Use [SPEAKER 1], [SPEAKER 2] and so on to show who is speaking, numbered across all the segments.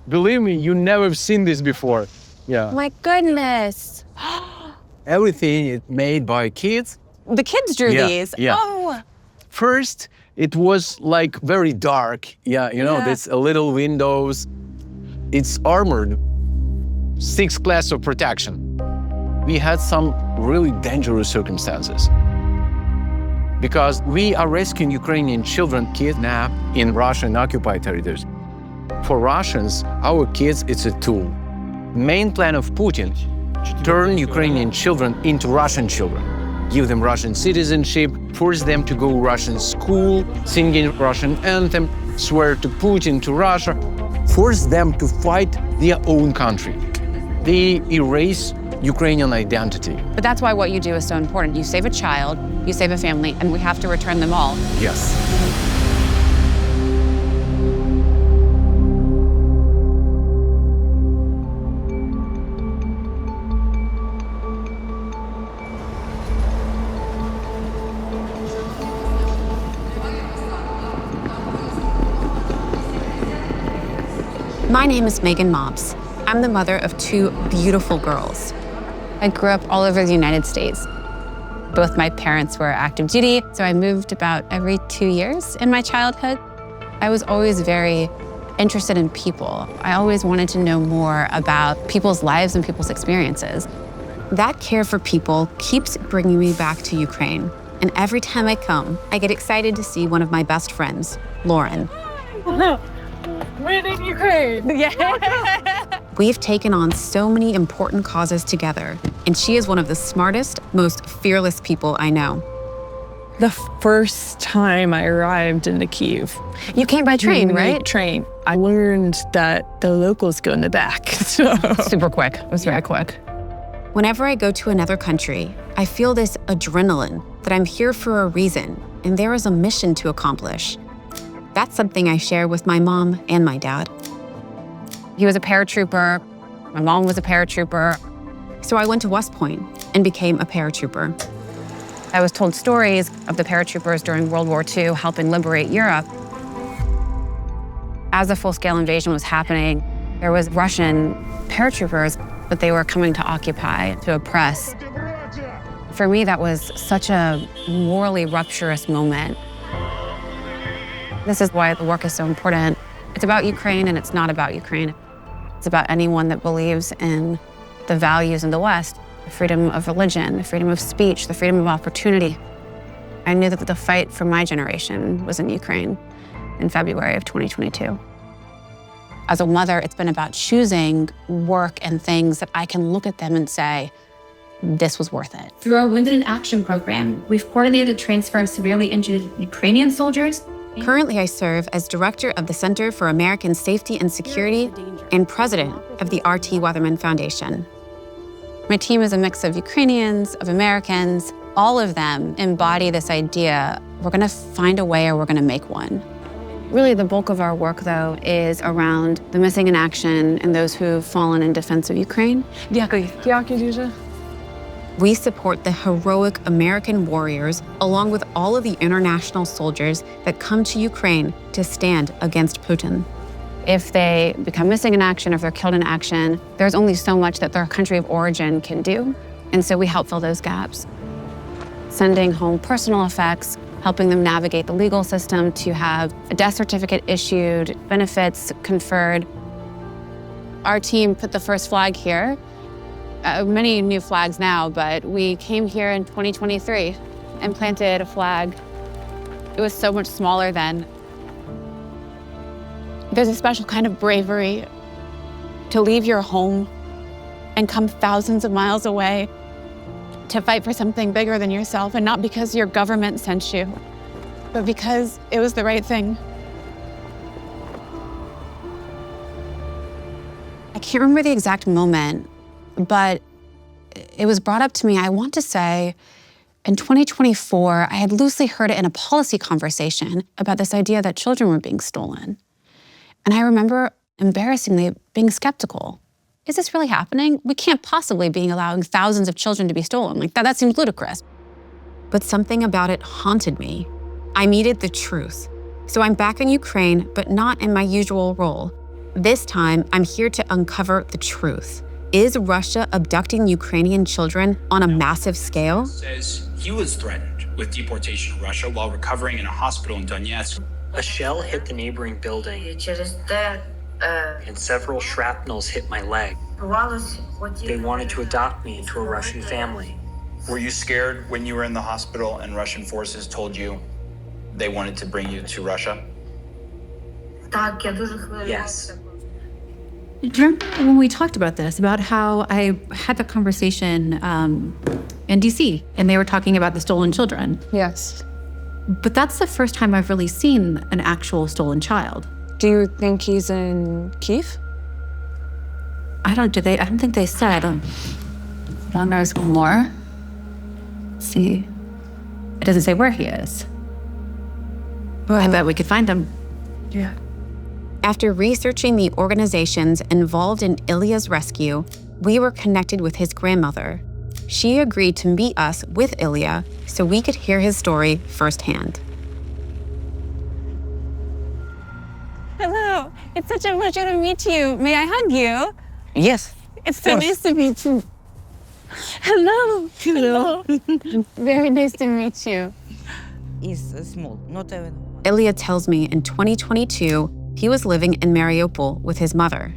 [SPEAKER 1] Believe me, you never seen this before. Yeah.
[SPEAKER 2] My goodness.
[SPEAKER 1] Everything is made by kids.
[SPEAKER 2] The kids drew these.
[SPEAKER 1] Yeah.
[SPEAKER 2] Oh.
[SPEAKER 1] First, it was like very dark. Yeah, you know, there's a little windows. It's armored, 6 class of protection. We had some really dangerous circumstances because we are rescuing Ukrainian children kidnapped in Russian occupied territories. For Russians, our kids, it's a tool. Main plan of Putin, turn Ukrainian children into Russian children. Give them Russian citizenship, force them to go Russian school, singing Russian anthem, swear to Putin, to Russia, force them to fight their own country. They erase Ukrainian identity.
[SPEAKER 2] But that's why what you do is so important. You save a child, you save a family, and we have to return them all.
[SPEAKER 1] Yes.
[SPEAKER 2] My name is Meaghan Mobbs. I'm the mother of 2 beautiful girls. I grew up all over the United States. Both my parents were active duty, so I moved about every 2 years in my childhood. I was always very interested in people. I always wanted to know more about people's lives and people's experiences. That care for people keeps bringing me back to Ukraine. And every time I come, I get excited to see one of my best friends, Lauren.
[SPEAKER 3] We're in Ukraine.
[SPEAKER 2] Yeah. We've taken on so many important causes together, and she is one of the smartest, most fearless people I know.
[SPEAKER 3] The first time I arrived in Kyiv.
[SPEAKER 2] You came by train, right?
[SPEAKER 3] Train. I learned that the locals go in the back. So.
[SPEAKER 2] Super quick. It was very quick. Whenever I go to another country, I feel this adrenaline that I'm here for a reason, and there is a mission to accomplish. That's something I share with my mom and my dad. He was a paratrooper. My mom was a paratrooper. So I went to West Point and became a paratrooper. I was told stories of the paratroopers during World War II helping liberate Europe. As the full-scale invasion was happening, there was Russian paratroopers, but they were coming to occupy, to oppress. For me, that was such a morally rupturous moment. This is why the work is so important. It's about Ukraine, and it's not about Ukraine. It's about anyone that believes in the values in the West, the freedom of religion, the freedom of speech, the freedom of opportunity. I knew that the fight for my generation was in Ukraine in February of 2022. As a mother, it's been about choosing work and things that I can look at them and say, this was worth it.
[SPEAKER 4] Through our Wounded in Action program, we've coordinated the transfer of severely injured Ukrainian soldiers.
[SPEAKER 2] Currently, I serve as director of the Center for American Safety and Security and president of the RT Weatherman Foundation. My team is a mix of Ukrainians, of Americans. All of them embody this idea, we're gonna find a way or we're gonna make one. Really, the bulk of our work, though, is around the missing in action and those who've fallen in defense of Ukraine. We support the heroic American warriors, along with all of the international soldiers that come to Ukraine to stand against Putin. If they become missing in action, if they're killed in action, there's only so much that their country of origin can do. And so we help fill those gaps. Sending home personal effects, helping them navigate the legal system to have a death certificate issued, benefits conferred. Our team put the first flag here. Many new flags now, but we came here in 2023 and planted a flag. It was so much smaller then. There's a special kind of bravery to leave your home and come thousands of miles away to fight for something bigger than yourself, and not because your government sent you, but because it was the right thing. I can't remember the exact moment, but it was brought up to me, I want to say, in 2024, I had loosely heard it in a policy conversation about this idea that children were being stolen. And I remember embarrassingly being skeptical. Is this really happening? We can't possibly be allowing thousands of children to be stolen. Like that seems ludicrous. But something about it haunted me. I needed the truth. So I'm back in Ukraine, but not in my usual role. This time, I'm here to uncover the truth. Is Russia abducting Ukrainian children on a massive scale?
[SPEAKER 5] Says he was threatened with deportation to Russia while recovering in a hospital in Donetsk.
[SPEAKER 6] A shell hit the neighboring building, and several shrapnels hit my leg. They wanted to adopt me into a Russian family.
[SPEAKER 5] Were you scared when you were in the hospital and Russian forces told you they wanted to bring you to Russia?
[SPEAKER 6] Yes.
[SPEAKER 7] Remember when we talked about this, about how I had the conversation in DC, and they were talking about the stolen children?
[SPEAKER 3] Yes.
[SPEAKER 7] But that's the first time I've really seen an actual stolen child.
[SPEAKER 3] Do you think he's in Kyiv?
[SPEAKER 7] I don't think they said. There's more. Let's see. It doesn't say where he is. Well, I bet we could find him.
[SPEAKER 3] Yeah.
[SPEAKER 2] After researching the organizations involved in Ilya's rescue, we were connected with his grandmother. She agreed to meet us with Ilya so we could hear his story firsthand.
[SPEAKER 8] Hello, it's such a pleasure to meet you. May I hug you?
[SPEAKER 9] Yes.
[SPEAKER 8] It's so nice to meet you. Hello. Hello. Very nice to meet you.
[SPEAKER 9] It's small, not even.
[SPEAKER 2] Ilya tells me in 2022, he was living in Mariupol with his mother.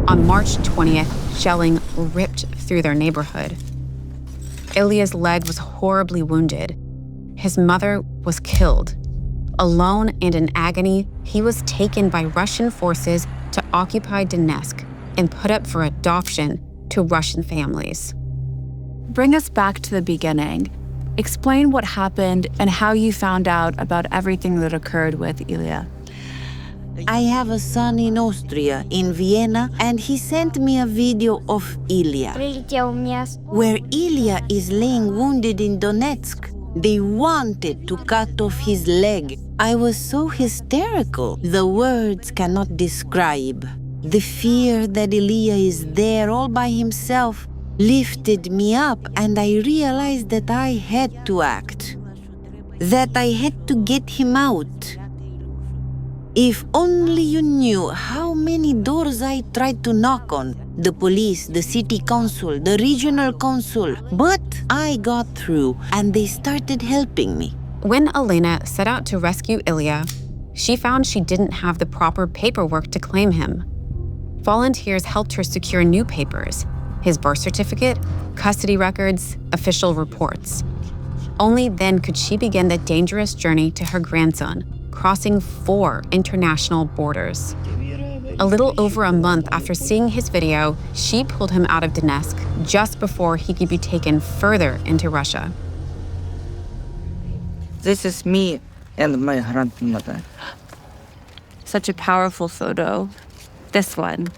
[SPEAKER 2] On March 20th, shelling ripped through their neighborhood. Ilya's leg was horribly wounded. His mother was killed. Alone and in agony, he was taken by Russian forces to occupy Donetsk and put up for adoption to Russian families.
[SPEAKER 3] Bring us back to the beginning. Explain what happened and how you found out about everything that occurred with Ilya.
[SPEAKER 9] I have a son in Austria, in Vienna, and he sent me a video of Ilya, where Ilya is laying wounded in Donetsk. They wanted to cut off his leg. I was so hysterical, the words cannot describe. The fear that Ilya is there all by himself lifted me up, and I realized that I had to act, that I had to get him out. If only you knew how many doors I tried to knock on, the police, the city council, the regional council, but I got through and they started helping me.
[SPEAKER 2] When Elena set out to rescue Ilya, she found she didn't have the proper paperwork to claim him. Volunteers helped her secure new papers, his birth certificate, custody records, official reports. Only then could she begin the dangerous journey to her grandson, crossing 4 international borders. A little over a month after seeing his video, she pulled him out of Donetsk just before he could be taken further into Russia.
[SPEAKER 9] This is me and my grandmother.
[SPEAKER 3] Such a powerful photo. This one.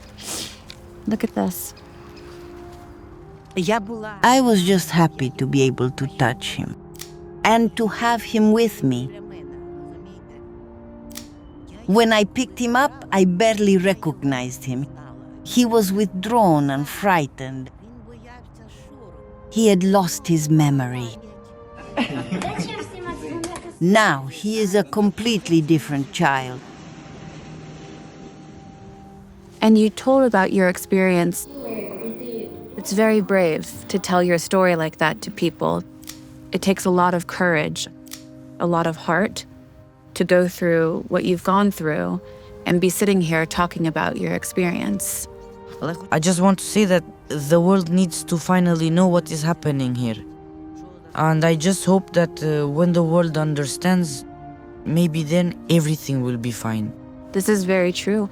[SPEAKER 3] Look at this.
[SPEAKER 9] I was just happy to be able to touch him and to have him with me. When I picked him up, I barely recognized him. He was withdrawn and frightened. He had lost his memory. Now he is a completely different child.
[SPEAKER 3] And you told about your experience. It's very brave to tell your story like that to people. It takes a lot of courage, a lot of heart, to go through what you've gone through and be sitting here talking about your experience.
[SPEAKER 10] I just want to say that the world needs to finally know what is happening here. And I just hope that when the world understands, maybe then everything will be fine.
[SPEAKER 3] This is very true,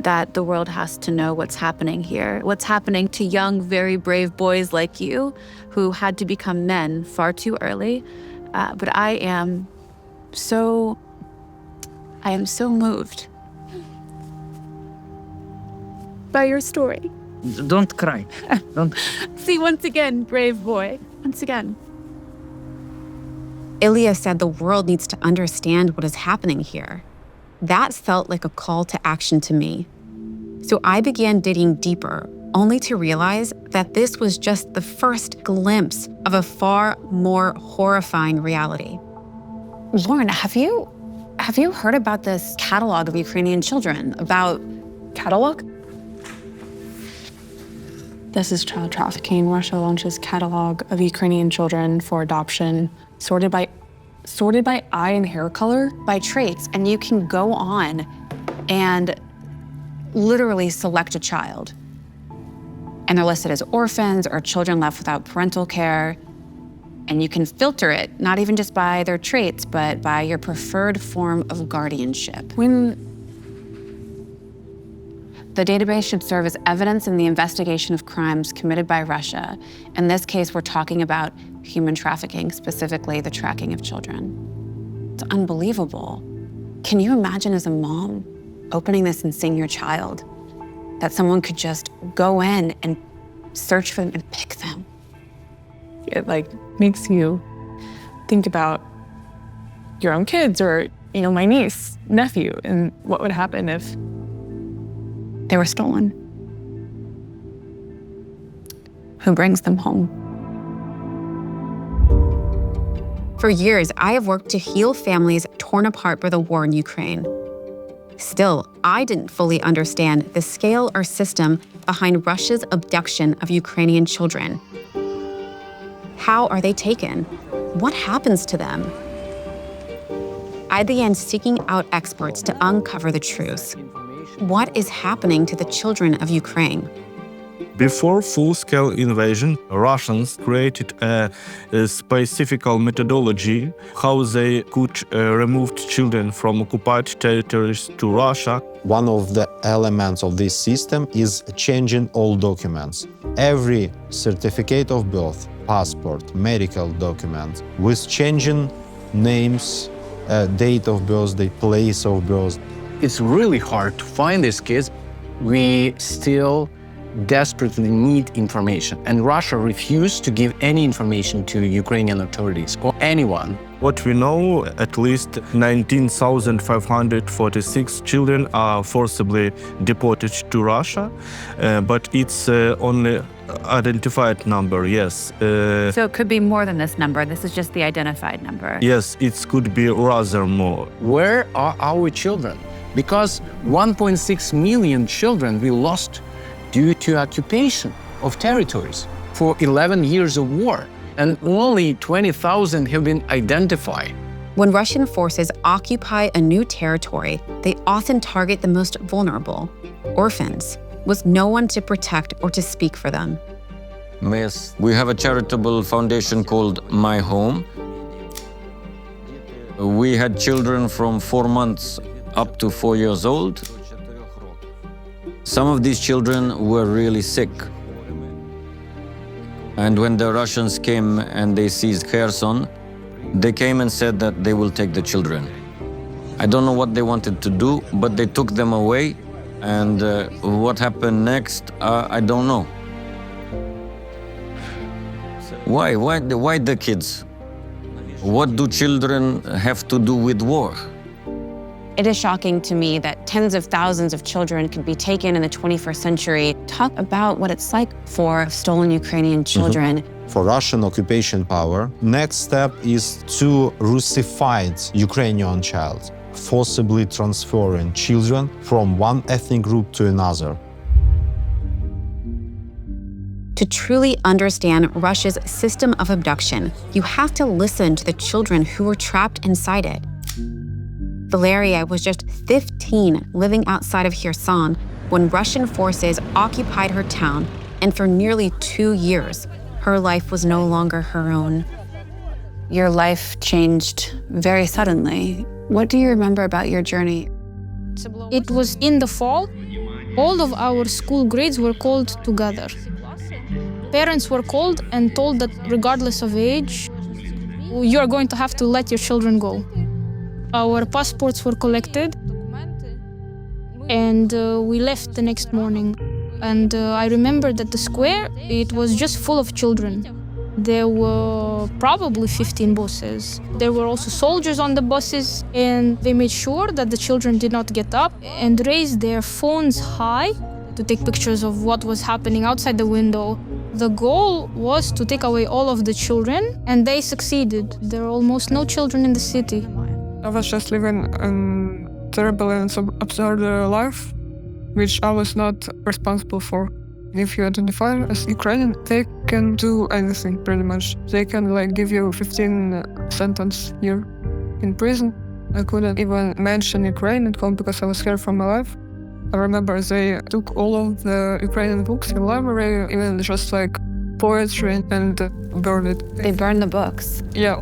[SPEAKER 3] that the world has to know what's happening here, what's happening to young, very brave boys like you who had to become men far too early. But I am so moved by your story.
[SPEAKER 10] Don't cry. Don't.
[SPEAKER 3] See, once again, brave boy, once again.
[SPEAKER 2] Ilya said the world needs to understand what is happening here. That felt like a call to action to me. So I began digging deeper, only to realize that this was just the first glimpse of a far more horrifying reality. Lauren, have you heard about this catalog of Ukrainian children, about
[SPEAKER 11] catalog. This is child trafficking. Russia launches catalog of Ukrainian children for adoption, sorted by eye and hair color.
[SPEAKER 2] By traits, and you can go on and literally select a child. And they're listed as orphans or children left without parental care. And you can filter it, not even just by their traits, but by your preferred form of guardianship. The database should serve as evidence in the investigation of crimes committed by Russia. In this case, we're talking about human trafficking, specifically the tracking of children. It's unbelievable. Can you imagine as a mom opening this and seeing your child, that someone could just go in and search for them and pick them?
[SPEAKER 11] It makes you think about your own kids or, my niece, nephew, and what would happen if they were stolen. Who brings them home?
[SPEAKER 2] For years, I have worked to heal families torn apart by the war in Ukraine. Still, I didn't fully understand the scale or system behind Russia's abduction of Ukrainian children. How are they taken? What happens to them? I began seeking out experts to uncover the truth. What is happening to the children of Ukraine?
[SPEAKER 12] Before full-scale invasion, Russians created a specific methodology how they could remove children from occupied territories to Russia.
[SPEAKER 13] One of the elements of this system is changing all documents. Every certificate of birth, passport, medical document, with changing names, date of birth, the place of birth.
[SPEAKER 1] It's really hard to find these kids. We still desperately need information, and Russia refused to give any information to Ukrainian authorities or anyone.
[SPEAKER 12] What we know, at least 19,546 children are forcibly deported to Russia, but it's only identified number, yes.
[SPEAKER 7] So it could be more than this number. This is just the identified number.
[SPEAKER 12] Yes, it could be rather more.
[SPEAKER 1] Where are our children? Because 1.6 million children we lost due to occupation of territories for 11 years of war, and only 20,000 have been identified.
[SPEAKER 2] When Russian forces occupy a new territory, they often target the most vulnerable, orphans, with no one to protect or to speak for them.
[SPEAKER 14] Yes, we have a charitable foundation called My Home. We had children from 4 months up to 4 years old. Some of these children were really sick. And when the Russians came and they seized Kherson, they came and said that they will take the children. I don't know what they wanted to do, but they took them away. And what happened next, I don't know. Why? Why the kids? What do children have to do with war?
[SPEAKER 2] It is shocking to me that tens of thousands of children could be taken in the 21st century. Talk about what it's like for stolen Ukrainian children.
[SPEAKER 13] For Russian occupation power, next step is to Russify Ukrainian child, forcibly transferring children from one ethnic group to another.
[SPEAKER 2] To truly understand Russia's system of abduction, you have to listen to the children who were trapped inside it. Valeria was just 15, living outside of Kherson when Russian forces occupied her town, and for nearly 2 years, her life was no longer her own. Your life changed very suddenly. What do you remember about your journey?
[SPEAKER 15] It was in the fall. All of our school grades were called together. Parents were called and told that regardless of age, you are going to have to let your children go. Our passports were collected, and we left the next morning. And I remember that the square, it was just full of children. There were probably 15 buses. There were also soldiers on the buses, and they made sure that the children did not get up and raise their phones high to take pictures of what was happening outside the window. The goal was to take away all of the children, and they succeeded. There are almost no children in the city.
[SPEAKER 11] I was just living a terrible and absurd life. which I was not responsible for. If you identify as Ukrainian, they can do anything pretty much. They can give you 15 sentence year in prison. I couldn't even mention Ukraine at home because I was scared for my life. I remember they took all of the Ukrainian books in the library, even just poetry, and burned it.
[SPEAKER 2] They burned the books?
[SPEAKER 11] Yeah.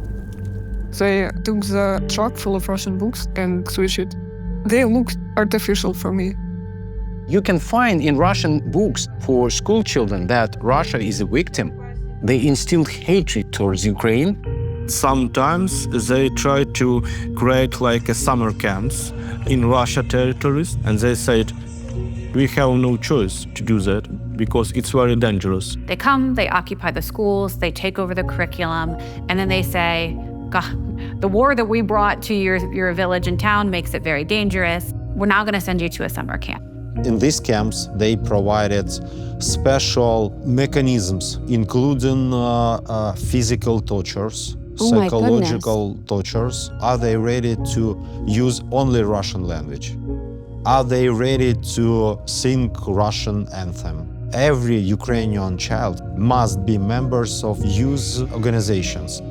[SPEAKER 11] They took the truck full of Russian books and switched it. They looked artificial for me.
[SPEAKER 1] You can find in Russian books for school children that Russia is a victim. They instilled hatred towards Ukraine.
[SPEAKER 12] Sometimes they try to create a summer camps in Russia territories, and they said, we have no choice to do that because it's very dangerous.
[SPEAKER 2] They come, they occupy the schools, they take over the curriculum, and then they say, God, the war that we brought to your village and town makes it very dangerous. We're now going to send you to a summer camp.
[SPEAKER 13] In these camps, they provided special mechanisms, including physical tortures, psychological tortures. Are they ready to use only Russian language? Are they ready to sing Russian anthem? Every Ukrainian child must be members of youth organizations.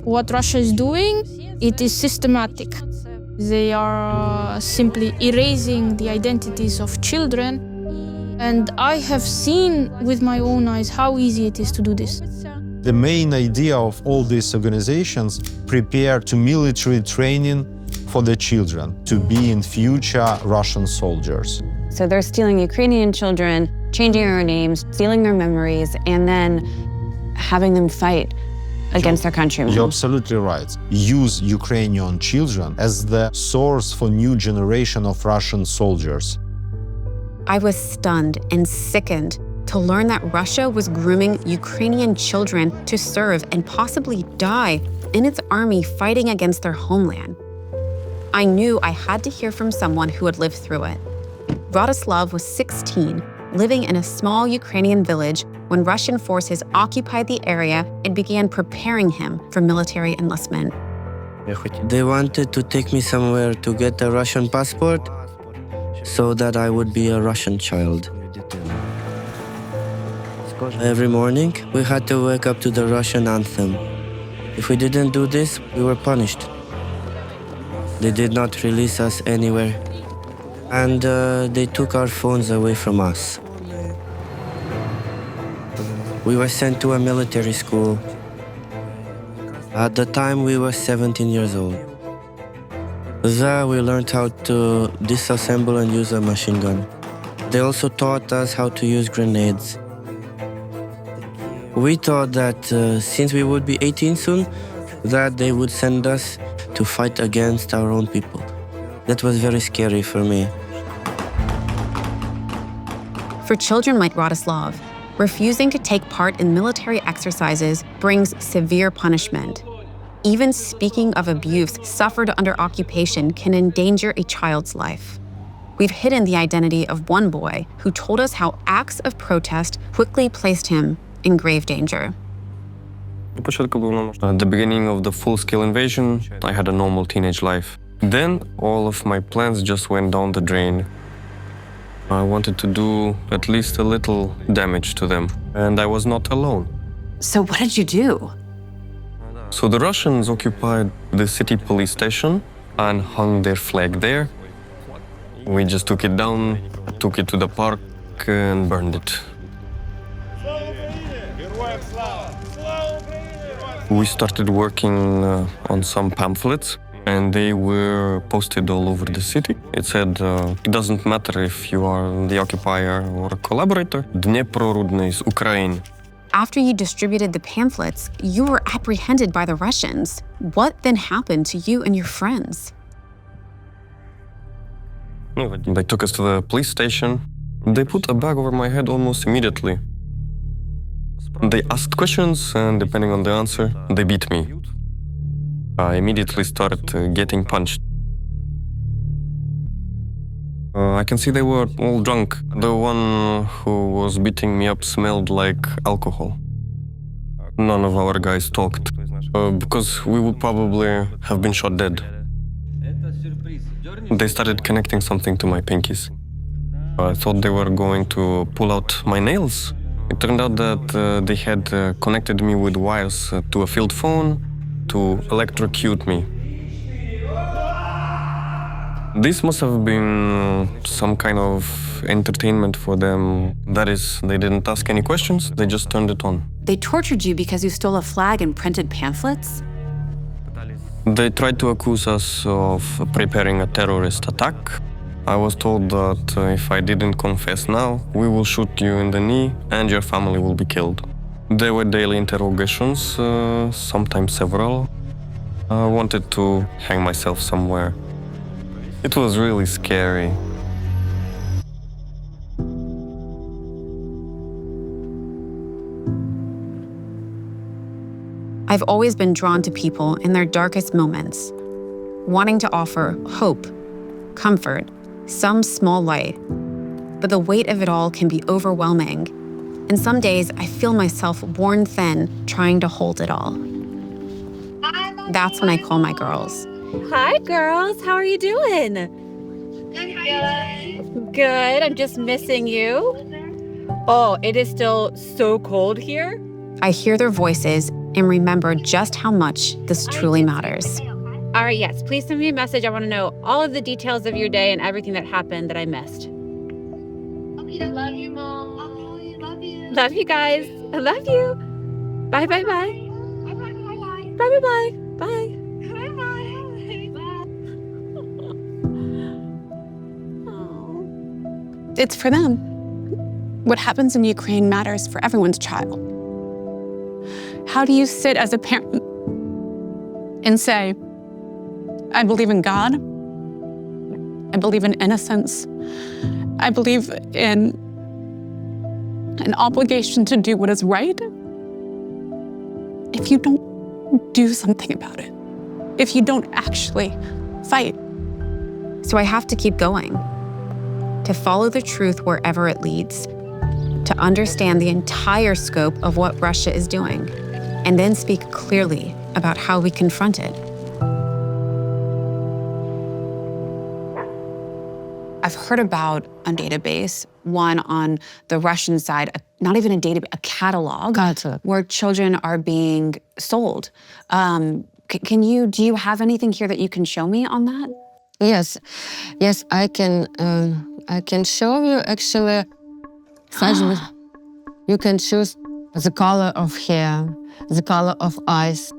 [SPEAKER 15] What Russia is doing, it is systematic. They are simply erasing the identities of children. And I have seen with my own eyes how easy it is to do this.
[SPEAKER 13] The main idea of all these organizations prepare to military training for the children to be in future Russian soldiers.
[SPEAKER 2] So they're stealing Ukrainian children, changing their names, stealing their memories, and then having them fight against their countrymen.
[SPEAKER 13] You're absolutely right. Use Ukrainian children as the source for new generation of Russian soldiers.
[SPEAKER 2] I was stunned and sickened to learn that Russia was grooming Ukrainian children to serve and possibly die in its army fighting against their homeland. I knew I had to hear from someone who had lived through it. Radoslav was 16, living in a small Ukrainian village when Russian forces occupied the area and began preparing him for military enlistment.
[SPEAKER 16] They wanted to take me somewhere to get a Russian passport so that I would be a Russian child. Every morning, we had to wake up to the Russian anthem. If we didn't do this, we were punished. They did not release us anywhere, and they took our phones away from us. We were sent to a military school. At the time, we were 17 years old. There, we learned how to disassemble and use a machine gun. They also taught us how to use grenades. We thought that since we would be 18 soon, that they would send us to fight against our own people. That was very scary for me.
[SPEAKER 2] For children like Radoslav, refusing to take part in military exercises brings severe punishment. Even speaking of abuse suffered under occupation can endanger a child's life. We've hidden the identity of one boy who told us how acts of protest quickly placed him in grave danger.
[SPEAKER 17] At the beginning of the full-scale invasion, I had a normal teenage life. Then all of my plans just went down the drain. I wanted to do at least a little damage to them, and I was not alone.
[SPEAKER 2] So what did you do?
[SPEAKER 17] So the Russians occupied the city police station and hung their flag there. We just took it down, took it to the park, and burned it. We started working on some pamphlets, and they were posted all over the city. It said, it doesn't matter if you are the occupier or a collaborator. Dnepro Rudny is Ukraine.
[SPEAKER 2] After you distributed the pamphlets, you were apprehended by the Russians. What then happened to you and your friends?
[SPEAKER 17] They took us to the police station. They put a bag over my head almost immediately. They asked questions, and depending on the answer, they beat me. I immediately started getting punched. I can see they were all drunk. The one who was beating me up smelled like alcohol. None of our guys talked, because we would probably have been shot dead. They started connecting something to my pinkies. I thought they were going to pull out my nails. It turned out that they had connected me with wires to a field phone to electrocute me. This must have been some kind of entertainment for them. That is, they didn't ask any questions, they just turned it on.
[SPEAKER 2] They tortured you because you stole a flag and printed pamphlets?
[SPEAKER 17] They tried to accuse us of preparing a terrorist attack. I was told that if I didn't confess now, we will shoot you in the knee and your family will be killed. There were daily interrogations, sometimes several. I wanted to hang myself somewhere. It was really scary.
[SPEAKER 2] I've always been drawn to people in their darkest moments, wanting to offer hope, comfort, some small light. But the weight of it all can be overwhelming. And some days I feel myself worn thin trying to hold it all. That's when I call my girls.
[SPEAKER 18] Hi, girls. How are you doing? Good. I'm just missing you. Oh, it is still so cold here.
[SPEAKER 2] I hear their voices and remember just how much this truly matters.
[SPEAKER 18] All right, yes. Please send me a message. I want to know all of the details of your day and everything that happened that I missed.
[SPEAKER 8] Okay, love you, Mom. Love you.
[SPEAKER 18] Love you guys. I love you. Bye, bye, bye.
[SPEAKER 8] Bye, bye, bye, bye.
[SPEAKER 18] Bye, bye, bye. Bye.
[SPEAKER 11] It's for them. What happens in Ukraine matters for everyone's child. How do you sit as a parent and say, I believe in God, I believe in innocence, I believe in an obligation to do what is right, if you don't do something about it, if you don't actually fight?
[SPEAKER 2] So I have to keep going, to follow the truth wherever it leads, to understand the entire scope of what Russia is doing, and then speak clearly about how we confront it. I've heard about a database, one on the Russian side, not even a database, a catalog, where children are being sold. Do you have anything here that you can show me on that?
[SPEAKER 19] Yes, I can show you actually. You can choose the color of hair, the color of eyes.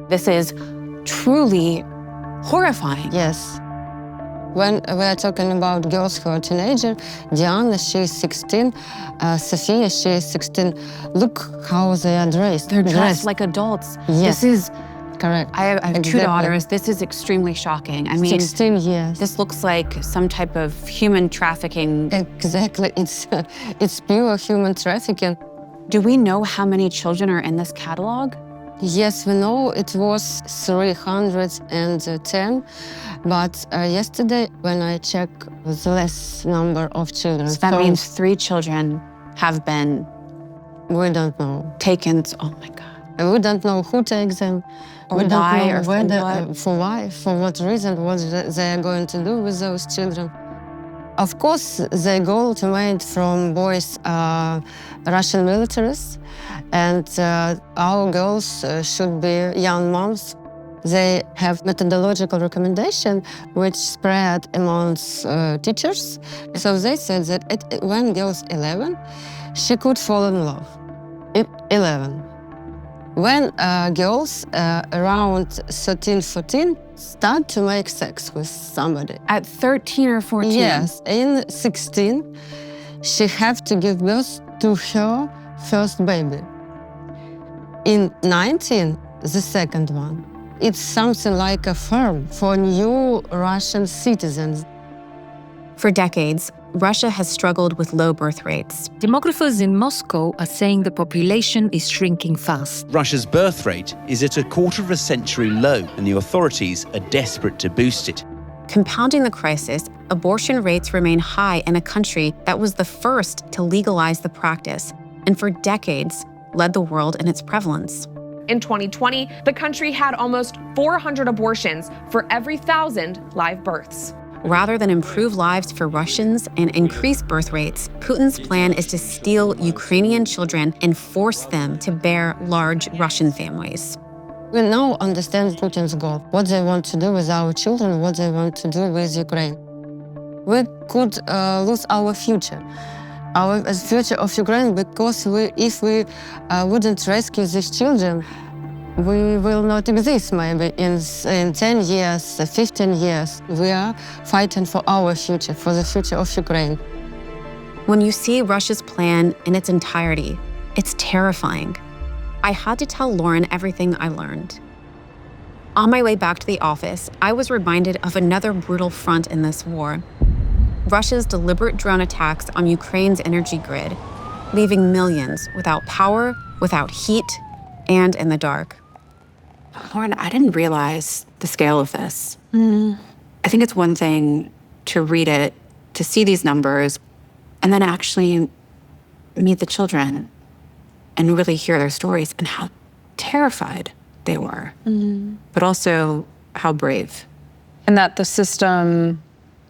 [SPEAKER 2] This is truly horrifying.
[SPEAKER 19] Yes. When we're talking about girls who are teenagers, Diana, she's 16, Sophia, she's 16. Look how they are dressed.
[SPEAKER 2] They're dressed like adults.
[SPEAKER 19] Yes.
[SPEAKER 2] This is
[SPEAKER 19] correct.
[SPEAKER 2] I have two daughters. This is extremely shocking. I mean,
[SPEAKER 19] 16 years.
[SPEAKER 2] This looks like some type of human trafficking.
[SPEAKER 19] Exactly. It's pure human trafficking.
[SPEAKER 2] Do we know how many children are in this catalog?
[SPEAKER 19] Yes, we know it was 310, but yesterday when I checked, it was less number of children.
[SPEAKER 2] So that means 3 children have been...
[SPEAKER 19] We don't know.
[SPEAKER 2] Taken. Oh my God.
[SPEAKER 19] We don't know who takes them.
[SPEAKER 2] Or
[SPEAKER 19] we don't
[SPEAKER 2] why,
[SPEAKER 19] know
[SPEAKER 2] or
[SPEAKER 19] whether,
[SPEAKER 2] for what.
[SPEAKER 19] For what reason, what they are going to do with those children. Of course, the goal to make from boys Russian militaries, and our girls should be young moms. They have methodological recommendation which spread amongst teachers. So they said that when girls 11, she could fall in love. 11. When girls around 13, 14 start to make sex with somebody.
[SPEAKER 2] At 13 or 14?
[SPEAKER 19] Yes. In 16, she have to give birth to her first baby. In 19, the second one. It's something like a firm for new Russian citizens.
[SPEAKER 2] For decades, Russia has struggled with low birth rates.
[SPEAKER 20] Demographers in Moscow are saying the population is shrinking fast.
[SPEAKER 21] Russia's birth rate is at a quarter of a century low, and the authorities are desperate to boost it.
[SPEAKER 2] Compounding the crisis, abortion rates remain high in a country that was the first to legalize the practice, and for decades led the world in its prevalence.
[SPEAKER 4] In 2020, the country had almost 400 abortions for every 1,000 live births.
[SPEAKER 2] Rather than improve lives for Russians and increase birth rates, Putin's plan is to steal Ukrainian children and force them to bear large Russian families.
[SPEAKER 19] We now understand Putin's goal, what they want to do with our children, what they want to do with Ukraine. We could lose our future, our future of Ukraine, because if we wouldn't rescue these children, we will not exist maybe in 10 years, 15 years. We are fighting for our future, for the future of Ukraine.
[SPEAKER 2] When you see Russia's plan in its entirety, it's terrifying. I had to tell Lauren everything I learned. On my way back to the office, I was reminded of another brutal front in this war. Russia's deliberate drone attacks on Ukraine's energy grid, leaving millions without power, without heat, and in the dark.
[SPEAKER 22] Lauren, I didn't realize the scale of this. I think it's one thing to read it, to see these numbers, and then actually meet the children and really hear their stories and how terrified they were, but also how brave.
[SPEAKER 11] And that the system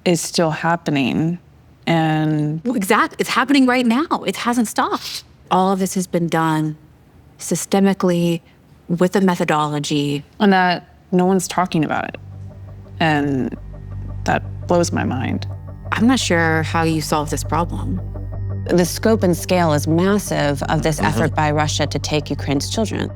[SPEAKER 11] is still happening. And
[SPEAKER 22] well, exactly, it's happening right now. It hasn't stopped. All of this has been done systemically with a methodology.
[SPEAKER 11] And that no one's talking about it. And that blows my mind.
[SPEAKER 22] I'm not sure how you solve this problem.
[SPEAKER 2] The scope and scale is massive of this effort by Russia to take Ukraine's children.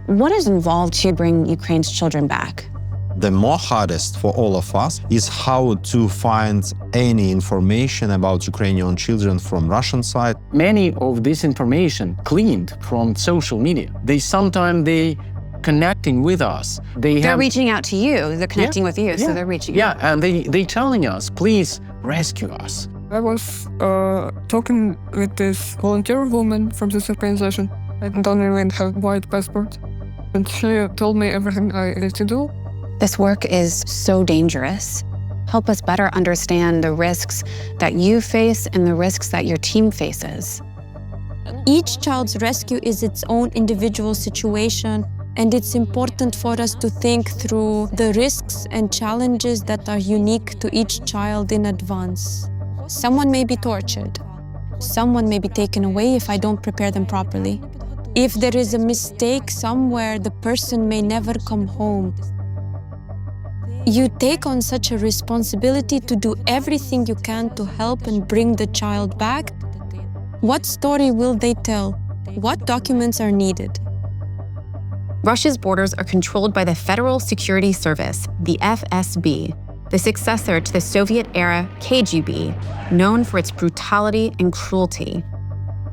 [SPEAKER 2] What is involved to bring Ukraine's children back?
[SPEAKER 13] The more hardest for all of us is how to find any information about Ukrainian children from Russian side.
[SPEAKER 1] Many of this information cleaned from social media. They connecting with us.
[SPEAKER 2] They're reaching out to you. They're connecting with you, so they're reaching out.
[SPEAKER 1] Yeah, and they telling us, please rescue us.
[SPEAKER 23] I was talking with this volunteer woman from this organization. I don't even have white passport. And she told me everything I need to do.
[SPEAKER 2] This work is so dangerous. Help us better understand the risks that you face and the risks that your team faces.
[SPEAKER 24] Each child's rescue is its own individual situation, and it's important for us to think through the risks and challenges that are unique to each child in advance. Someone may be tortured. Someone may be taken away if I don't prepare them properly. If there is a mistake somewhere, the person may never come home. You take on such a responsibility to do everything you can to help and bring the child back. What story will they tell? What documents are needed?
[SPEAKER 2] Russia's borders are controlled by the Federal Security Service, the FSB, the successor to the Soviet-era KGB, known for its brutality and cruelty.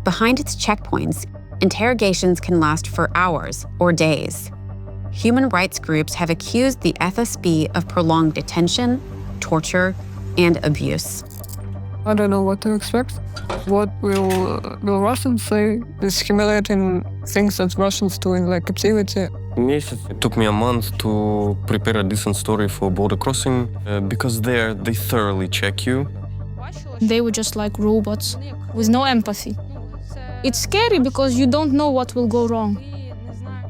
[SPEAKER 2] Behind its checkpoints, interrogations can last for hours or days. Human rights groups have accused the FSB of prolonged detention, torture, and abuse.
[SPEAKER 23] I don't know what to expect. What will Russians say? These humiliating things that Russians do in like captivity.
[SPEAKER 17] It took me a month to prepare a decent story for border crossing because there they thoroughly check you.
[SPEAKER 15] They were just like robots with no empathy. It's scary because you don't know what will go wrong.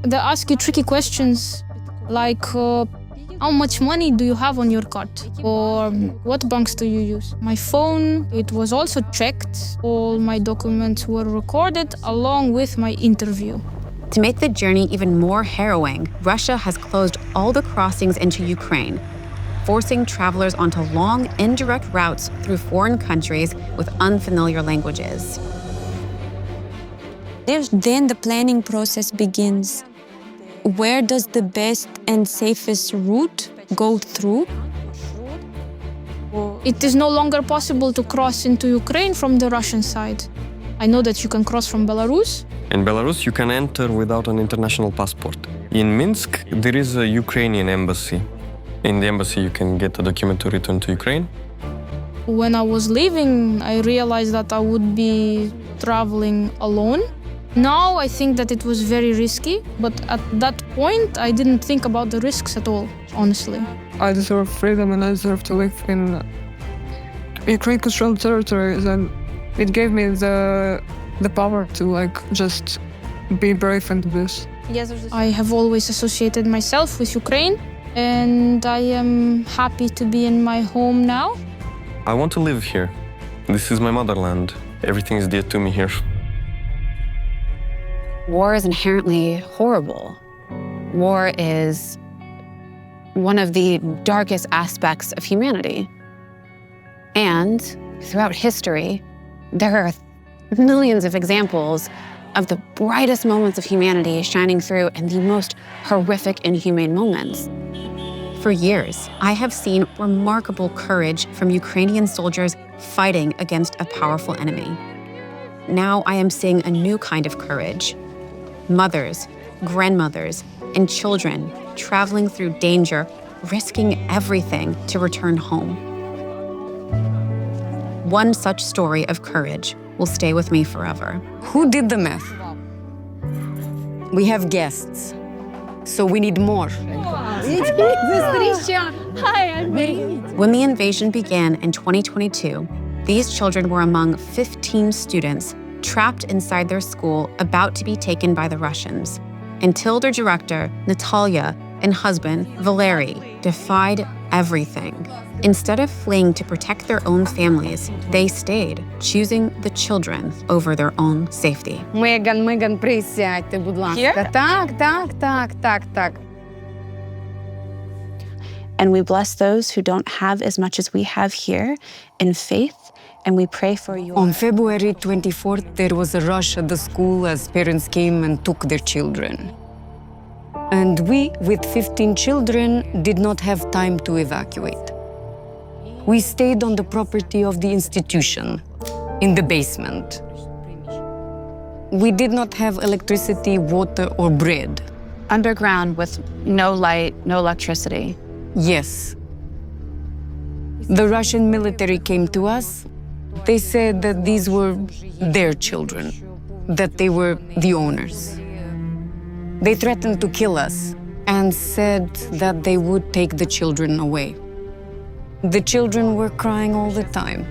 [SPEAKER 15] They ask you tricky questions like, how much money do you have on your card? Or what banks do you use? My phone, it was also checked. All my documents were recorded along with my interview.
[SPEAKER 2] To make the journey even more harrowing, Russia has closed all the crossings into Ukraine, forcing travelers onto long, indirect routes through foreign countries with unfamiliar languages.
[SPEAKER 24] Then the planning process begins. Where does the best and safest route go through?
[SPEAKER 15] It is no longer possible to cross into Ukraine from the Russian side. I know that you can cross from Belarus.
[SPEAKER 17] In Belarus, you can enter without an international passport. In Minsk, there is a Ukrainian embassy. In the embassy, you can get a document to return to Ukraine.
[SPEAKER 15] When I was leaving, I realized that I would be traveling alone. Now I think that it was very risky, but at that point I didn't think about the risks at all, honestly.
[SPEAKER 23] I deserve freedom and I deserve to live in Ukraine-controlled territories, and it gave me the power to like just be brave and do this.
[SPEAKER 15] I have always associated myself with Ukraine, and I am happy to be in my home now.
[SPEAKER 17] I want to live here. This is my motherland. Everything is dear to me here.
[SPEAKER 2] War is inherently horrible. War is one of the darkest aspects of humanity. And throughout history, there are millions of examples of the brightest moments of humanity shining through and the most horrific, inhumane moments. For years, I have seen remarkable courage from Ukrainian soldiers fighting against a powerful enemy. Now I am seeing a new kind of courage. Mothers, grandmothers, and children traveling through danger, risking everything to return home. One such story of courage will stay with me forever.
[SPEAKER 19] Who did the math? We have guests, so we need more.
[SPEAKER 2] When the invasion began in 2022, these children were among 15 students trapped inside their school about to be taken by the Russians, until their director, Natalia, and husband, Valery, defied everything. Instead of fleeing to protect their own families, they stayed, choosing the children over their own safety.
[SPEAKER 19] Meaghan, присядьте, будь ласка. Так.
[SPEAKER 5] And we bless those who don't have as much as we have here in faith, and we pray for you.
[SPEAKER 19] On February 24th, there was a rush at the school as parents came and took their children. And we, with 15 children, did not have time to evacuate. We stayed on the property of the institution, in the basement. We did not have electricity, water, or bread.
[SPEAKER 5] Underground with no light, no electricity.
[SPEAKER 19] Yes. The Russian military came to us. They said that these were their children, that they were the owners. They threatened to kill us and said that they would take the children away. The children were crying all the time.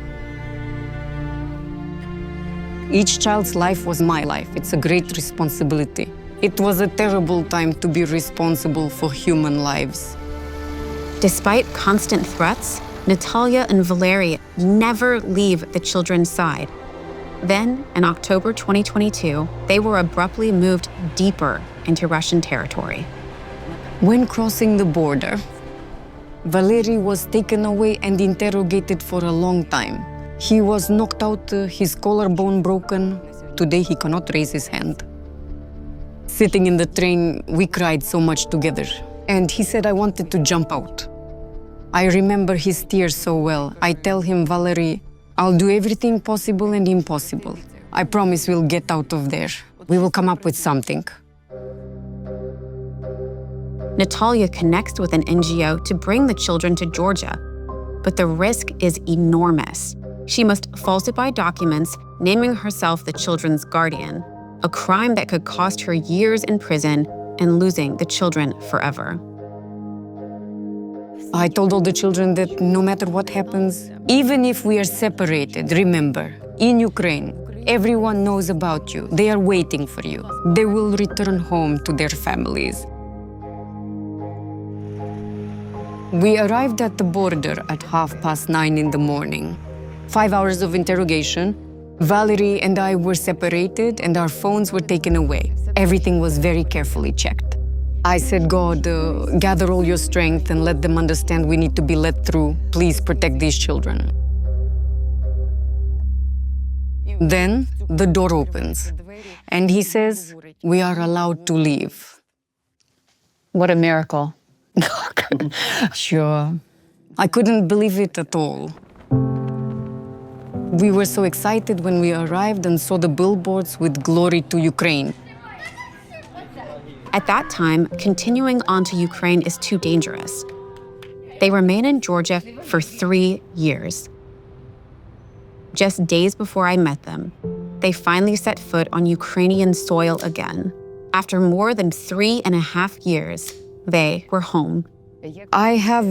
[SPEAKER 19] Each child's life was my life. It's a great responsibility. It was a terrible time to be responsible for human lives.
[SPEAKER 2] Despite constant threats, Natalia and Valery never leave the children's side. Then, in October 2022, they were abruptly moved deeper into Russian territory.
[SPEAKER 19] When crossing the border, Valery was taken away and interrogated for a long time. He was knocked out, his collarbone broken. Today he cannot raise his hand. Sitting in the train, we cried so much together. And he said I wanted to jump out. I remember his tears so well. I tell him, Valery, I'll do everything possible and impossible. I promise we'll get out of there. We will come up with something.
[SPEAKER 2] Natalia connects with an NGO to bring the children to Georgia, but the risk is enormous. She must falsify documents naming herself the children's guardian, a crime that could cost her years in prison and losing the children forever.
[SPEAKER 19] I told all the children that no matter what happens, even if we are separated, remember, in Ukraine, everyone knows about you. They are waiting for you. They will return home to their families. We arrived at the border at 9:30 in the morning. 5 hours of interrogation. Valery and I were separated and our phones were taken away. Everything was very carefully checked. I said, God, gather all your strength and let them understand we need to be let through. Please protect these children. Then the door opens and he says, we are allowed to leave.
[SPEAKER 2] What a miracle.
[SPEAKER 19] Sure. I couldn't believe it at all. We were so excited when we arrived and saw the billboards with glory to Ukraine.
[SPEAKER 2] At that time, continuing on to Ukraine is too dangerous. They remain in Georgia for 3 years. Just days before I met them, they finally set foot on Ukrainian soil again. After more than 3.5 years, they were home.
[SPEAKER 19] I have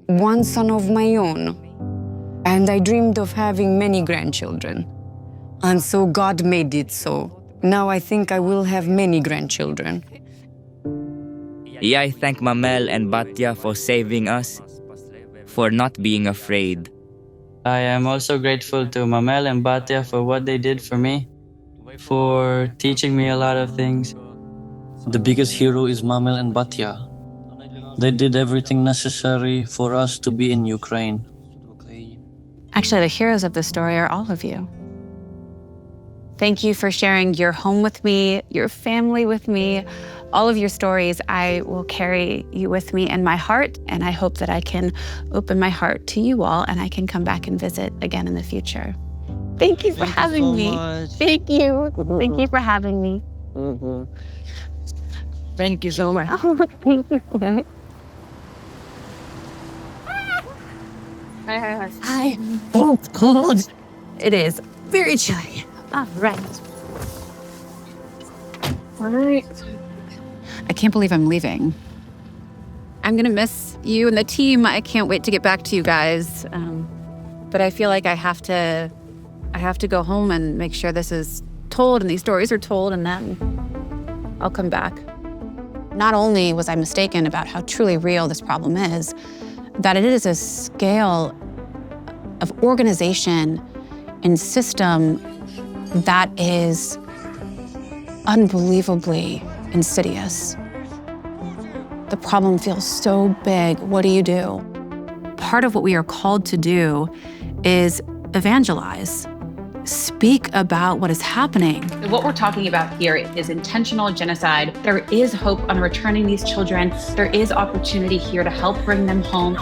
[SPEAKER 19] one son of my own, and I dreamed of having many grandchildren. And so God made it so.
[SPEAKER 3] Now I think I will have many grandchildren.
[SPEAKER 6] Yeah, I thank Mamel and Batya for saving us, for not being afraid.
[SPEAKER 9] I am also grateful to Mamel and Batya for what they did for me, for teaching me a lot of things.
[SPEAKER 10] The biggest hero is Mamel and Batya. They did everything necessary for us to be in Ukraine.
[SPEAKER 2] Actually, the heroes of the story are all of you. Thank you for sharing your home with me, your family with me, all of your stories. I will carry you with me in my heart, and I hope that I can open my heart to you all and I can come back and visit again in the future. Thank you for having me. Thank you. Thank you for having me.
[SPEAKER 3] Thank you so much.
[SPEAKER 2] Thank you. Hi.
[SPEAKER 3] Oh, it's cold.
[SPEAKER 2] It is very chilly. All right.
[SPEAKER 11] All right.
[SPEAKER 22] I can't believe I'm leaving. I'm gonna miss you and the team. I can't wait to get back to you guys. But I feel like I have to go home and make sure this is told and these stories are told, and then I'll come back.
[SPEAKER 2] Not only was I mistaken about how truly real this problem is, that it is a scale of organization and system that is unbelievably insidious. The problem feels so big. What do you do?
[SPEAKER 22] Part of what we are called to do is evangelize. Speak about what is happening. What we're talking about here is intentional genocide. There is hope on returning these children. There is opportunity here to help bring them home.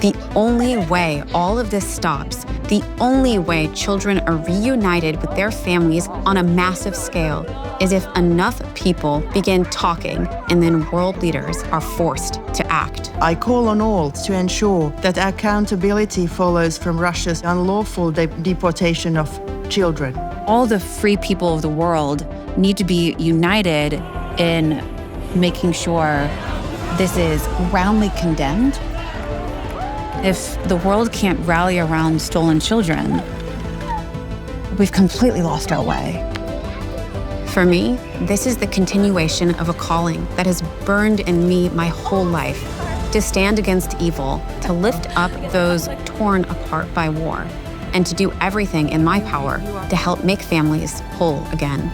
[SPEAKER 2] The only way all of this stops, the only way children are reunited with their families on a massive scale, is if enough people begin talking and then world leaders are forced to act.
[SPEAKER 25] I call on all to ensure that accountability follows from Russia's unlawful deportation of children.
[SPEAKER 2] All the free people of the world need to be united in making sure this is roundly condemned. If the world can't rally around stolen children, we've completely lost our way. For me, this is the continuation of a calling that has burned in me my whole life, to stand against evil, to lift up those torn apart by war, and to do everything in my power to help make families whole again.